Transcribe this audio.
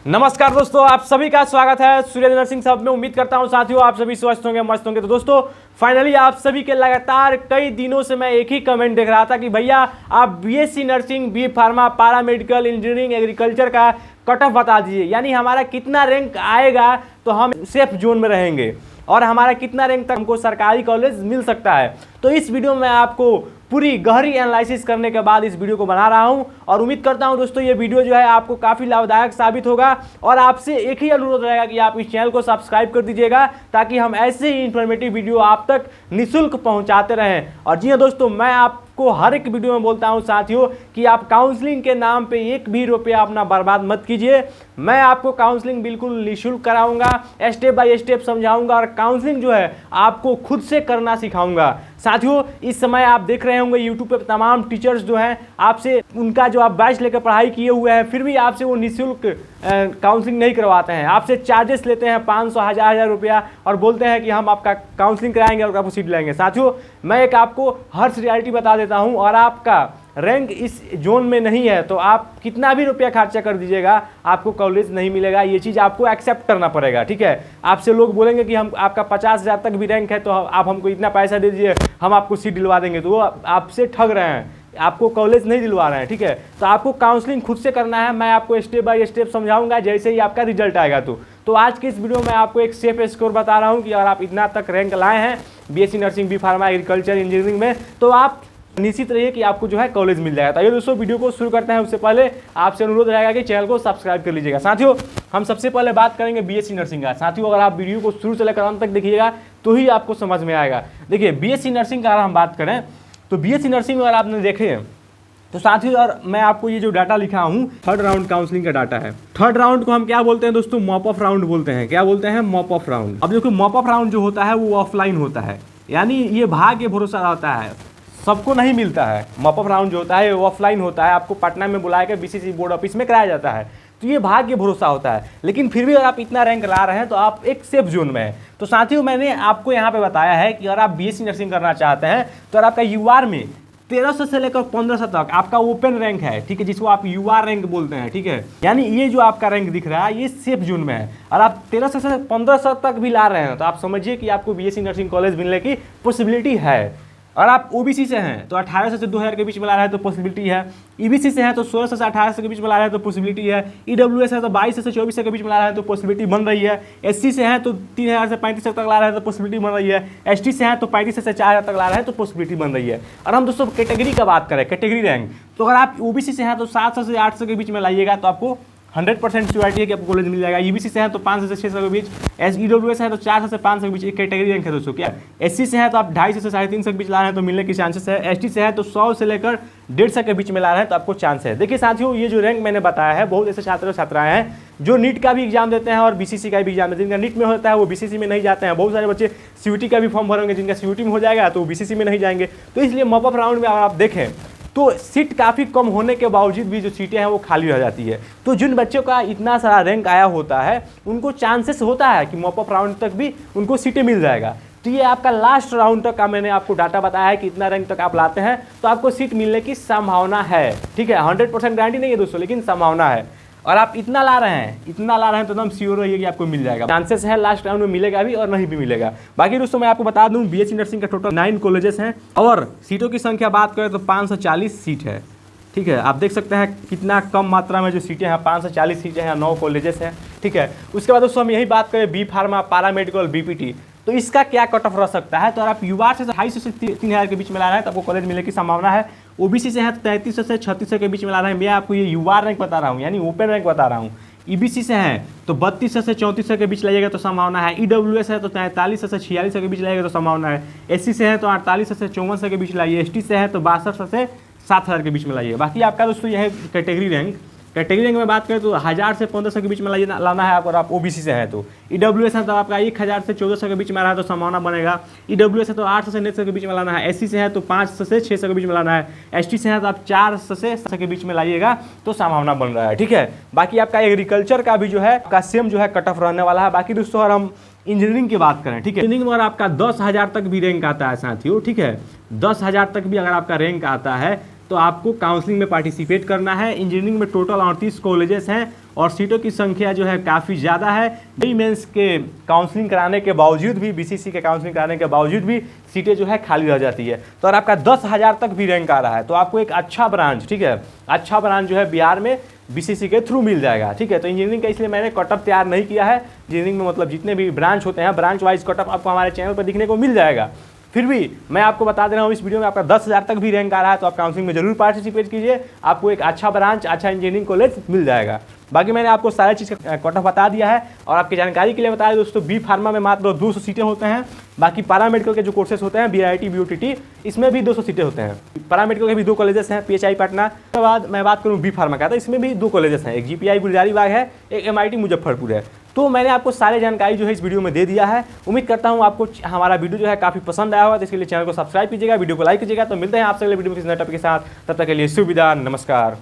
नमस्कार दोस्तों, आप सभी का स्वागत है सूर्य नर्सिंग सब में। उम्मीद करता हूं साथियों आप सभी स्वस्थ होंगे, मस्त होंगे। तो दोस्तों फाइनली आप सभी के लगातार कई दिनों से मैं एक ही कमेंट देख रहा था कि भैया आप बीएससी नर्सिंग, बी फार्मा, पारा मेडिकल, इंजीनियरिंग, एग्रीकल्चर का कट ऑफ बता दीजिए, यानी हमारा कितना रैंक आएगा तो हम सेफ जोन में रहेंगे और हमारा कितना रैंक तक हमको सरकारी कॉलेज मिल सकता है। तो इस वीडियो में आपको पूरी गहरी एनालिसिस करने के बाद इस वीडियो को बना रहा हूं और उम्मीद करता हूं दोस्तों ये वीडियो जो है आपको काफ़ी लाभदायक साबित होगा। और आपसे एक ही अनुरोध रहेगा कि आप इस चैनल को सब्सक्राइब कर दीजिएगा ताकि हम ऐसे ही इंफॉर्मेटिव वीडियो आप तक निःशुल्क पहुंचाते रहें। और जी हाँ दोस्तों, मैं आपको हर एक वीडियो में बोलता हूं साथियों कि आप काउंसलिंग के नाम पे एक भी रुपया अपना बर्बाद मत कीजिए। मैं आपको काउंसलिंग बिल्कुल निःशुल्क कराऊंगा, स्टेप बाय स्टेप समझाऊंगा और काउंसलिंग जो है आपको खुद से करना सिखाऊंगा। साथियों इस समय आप देख रहे होंगे यूट्यूब पे तमाम टीचर्स जो हैं आपसे उनका जो आप बैच लेकर पढ़ाई किए हुए हैं, फिर भी आपसे वो निःशुल्क काउंसलिंग नहीं करवाते हैं। आपसे चार्जेस लेते हैं 500, 1000 रुपया और बोलते हैं कि हम आपका काउंसलिंग कराएंगे और आपको सीट लाएंगे। साथियों मैं एक आपको हर्ष रियलिटी बता देता हूं, और आपका रैंक इस जोन में नहीं है तो आप कितना भी रुपया खर्चा कर दीजिएगा आपको कॉलेज नहीं मिलेगा। ये चीज़ आपको एक्सेप्ट करना पड़ेगा, ठीक है। आपसे लोग बोलेंगे कि हम आपका 50,000 तक भी रैंक है तो आप हमको इतना पैसा दे दीजिए, हम आपको सीट दिलवा देंगे, तो वो आपसे ठग रहे हैं, आपको कॉलेज नहीं दिलवा रहे हैं, ठीक है। तो आपको काउंसलिंग खुद से करना है, मैं आपको स्टेप बाय स्टेप समझाऊंगा जैसे ही आपका रिजल्ट आएगा। तो आज के इस वीडियो में आपको एक सेफ स्कोर बता रहा हूँ कि अगर आप इतना तक रैंक लाए हैं BSc nursing, B pharma, agriculture, engineering में, तो आप निश्चित रहिए कि आपको जो है कॉलेज मिल जाएगा। तो ये दोस्तों वीडियो को शुरू करते हैं उससे पहले आपसे अनुरोध रहेगा कि चैनल को सब्सक्राइब कर लीजिएगा। साथियों हम सबसे पहले बात करेंगे बीएससी नर्सिंग का। साथियों अगर आप वीडियो को शुरू से लेकर अंत तक देखिएगा तो ही आपको समझ में आएगा। देखिए बीएससी नर्सिंग का अगर हम बात करें तो बीएससी नर्सिंग में अगर आपने देखे तो साथियों और मैं आपको ये जो डाटा लिखा हूँ थर्ड राउंड काउंसलिंग का डाटा है। थर्ड राउंड को हम क्या बोलते हैं दोस्तों? मॉप ऑफ राउंड बोलते हैं। क्या बोलते हैं? Mop of round. अब देखो मॉप ऑफ राउंड जो होता है वो ऑफलाइन होता है, यानी ये भाग्य भरोसा होता है, सबको नहीं मिलता है। मॉप ऑफ राउंड जो होता है वो ऑफलाइन होता है, आपको पटना में बुलाया कर बीसीसी बोर्ड ऑफिस में कराया जाता है, तो ये भाग्य भरोसा होता है। लेकिन फिर भी अगर आप इतना रैंक ला रहे हैं तो आप एक सेफ जोन में हैं। तो साथियों मैंने आपको यहाँ पे बताया है कि अगर आप बीएससी नर्सिंग करना चाहते हैं तो अगर आपका यूआर में 1300 से लेकर 1500 तक आपका ओपन रैंक है, ठीक है, जिसको आप यूआर रैंक बोलते हैं, ठीक है, यानी ये जो आपका रैंक दिख रहा है ये सेफ जोन में है। और आप 1300 से 1500 तक भी ला रहे हैं तो आप समझिए कि आपको बीएससी नर्सिंग कॉलेज मिलने की पॉसिबिलिटी है। और आप ओबीसी से हैं तो 1800 से 2000 के बीच में ला रहे हैं तो पॉसिबिलिटी है। ईबीसी से हैं तो 1600 से 1800 के बीच में ला रहे हैं तो पॉसिबिलिटी है। ईडब्ल्यूएस है तो 2200 से 2400 के बीच में ला रहे हैं तो पॉसिबिलिटी बन रही है। एससी से हैं तो 3000 से 3500 तक ला रहे हैं तो पॉसिबिलिटी बन रही है। एसटी से हैं तो 3500 से 4000 तक ला रहे हैं तो पॉसिबिलिटी बन रही है। और हम दोस्तों कैटेगरी का बात करें, कैटेगरी रैंक, तो अगर आप ओबीसी से हैं तो 700 से 800 के बीच में लाइएगा तो आपको 100% श्योरिटी है कि आपको कॉलेज मिल जाएगा। ईबीसी से है तो 500 से 600 के बीच, ईडब्ल्यूएस है तो 400 से 500 के बीच, एक कैटेगरी रैंक है दोस्तों। क्या एससी से है तो आप 250 से 350 के बीच ला रहे हैं तो मिलने की चांसेस है। एसटी से है तो 100 से लेकर 150 के बीच में ला रहे हैं तो आपको चांस है। देखिए साथियों ये जो रैंक मैंने बताया है, बहुत ऐसे छात्र छात्राएं हैं जो नीट का भी एग्जाम देते हैं और बीसीसी का भी एग्जाम देते हैं। जिनका नीट में होता है वो बीसीसी में नहीं जाते हैं। बहुत सारे बच्चे सीयूटी का भी फॉर्म भरेंगे, जिनका सीयूटी में हो जाएगा तो बीसीसी में नहीं जाएंगे। तो इसलिए मॉप ऑफ राउंड में अगर आप देखें तो सीट काफ़ी कम होने के बावजूद भी जो सीटें हैं वो खाली रह जाती है। तो जिन बच्चों का इतना सारा रैंक आया होता है उनको चांसेस होता है कि मॉप ऑफ राउंड तक भी उनको सीटें मिल जाएगा। तो ये आपका लास्ट राउंड तक का मैंने आपको डाटा बताया है कि इतना रैंक तक आप लाते हैं तो आपको सीट मिलने की संभावना है, ठीक है। 100% गारंटी नहीं है दोस्तों, लेकिन संभावना है। और आप इतना ला रहे हैं तो एकदम श्योर रहिए कि आपको मिल जाएगा। चांसेस है लास्ट राउंड में मिलेगा भी और नहीं भी मिलेगा। बाकी दोस्तों मैं आपको बता दूं बीएससी नर्सिंग का टोटल 9 कॉलेजेस हैं और सीटों की संख्या बात करें तो 540 सीट है, ठीक है। आप देख सकते हैं कितना कम मात्रा में जो सीटें हैं, 540 सीटें हैं, 9 कॉलेजेस हैं, ठीक है। उसके बाद दोस्तों हम यही बात करें बी फार्मा, पारा मेडिकल, बीपीटी, तो इसका क्या कट ऑफ रह सकता है? तो अगर आप यूआर से 250 से 3000 के बीच में ला रहे हैं तो आपको कॉलेज मिलने की संभावना है। ओबीसी से है तो 3300 से 3600 के बीच में ला रहे हैं। मैं आपको ये यूआर रैंक बता रहा हूँ, यानी ओपन रैंक बता रहा हूँ। ईबीसी से हैं तो 3200 से 3400 के बीच लाइएगा तो संभावना है। ईडब्ल्यूएस है तो 4300 से 4600 के बीच लाइएगा तो संभावना है। एससी से है तो 4800 से 5400 के बीच लाइए। एसटी से है तो 6200 से 7000 के बीच में लाइए। बाकी आपका दोस्तों यह है कैटेगरी रैंक। कैटेगरी रैंक में बात करें तो 1000 से 1500 के बीच में लाना है आपको। अगर आप ओबीसी से हैं तो ईडब्ल्यूएस है तो आपका 1000 से 1400 के बीच में आ रहा है तो संभावना बनेगा। ईडब्ल्यूएस है तो 800 से 900 के बीच में लाना है। एससी से है तो 500 से 600 के बीच में लाना है। एसटी से है तो आप 400 से 700 के बीच में लाइएगा तो संभावना बन रहा है, ठीक है। बाकी आपका एग्रीकल्चर का भी जो है आपका सेम जो है कट ऑफ रहने वाला है। बाकी दोस्तों अगर हम इंजीनियरिंग की बात करें, ठीक है, इंजीनियरिंग में अगर आपका 10,000 तक भी रैंक आता है साथियों, ठीक है, 10,000 तक भी अगर आपका रैंक आता है तो आपको काउंसलिंग में पार्टिसिपेट करना है। इंजीनियरिंग में टोटल 38 कॉलेजेस हैं और सीटों की संख्या जो है काफ़ी ज़्यादा है। जेईई मेंस के काउंसलिंग कराने के बावजूद भी, बीसीसी के काउंसलिंग कराने के बावजूद भी सीटें जो है खाली रह जाती है। तो अगर आपका 10,000 तक भी रैंक आ रहा है तो आपको एक अच्छा ब्रांच, ठीक है, अच्छा ब्रांच जो है बिहार में बीसीसी के थ्रू मिल जाएगा, ठीक है। तो इंजीनियरिंग का इसलिए मैंने कटअप तैयार नहीं किया है। इंजीनियरिंग में मतलब जितने भी ब्रांच होते हैं, ब्रांच वाइज कटअप आपको हमारे चैनल पर दिखने को मिल जाएगा। फिर भी मैं आपको बता दे रहा हूँ इस वीडियो में, आपका 10,000 तक भी रैंक आ रहा है तो आप काउंसलिंग में जरूर पार्टिसिपेट कीजिए, आपको एक अच्छा ब्रांच, अच्छा इंजीनियरिंग कॉलेज मिल जाएगा। बाकी मैंने आपको सारी चीज़ का कट ऑफ बता दिया है। और आपकी जानकारी के लिए बताया दोस्तों, बी फार्मा में मात्र 200 सीटें होते हैं। बाकी पैरामेडिकल के जो कोर्सेज होते हैं, बीआईटी, बीओटीटी, इसमें भी 200 सीटें होते हैं। पैरामेडिकल के भी 2 कॉलेजेस हैं, पीएचआई पटना। उसके बाद मैं बात करूँ बी फार्मा का, तो इसमें भी 2 कॉलेजेस हैं, एक जीपीआई गुलजारीबाग है, एक एमआईटी मुजफ्फरपुर है। तो मैंने आपको सारी जानकारी जो है इस वीडियो में दे दिया है। उम्मीद करता हूँ आपको हमारा वीडियो जो है काफ़ी पसंद आया होगा। तो इसके लिए चैनल को सब्सक्राइब कीजिएगा, वीडियो को लाइक कीजिएगा। तो मिलते हैं आपसे अगले वीडियो में किसी नए टॉपिक के साथ, तब तक के लिए सुविधा, नमस्कार।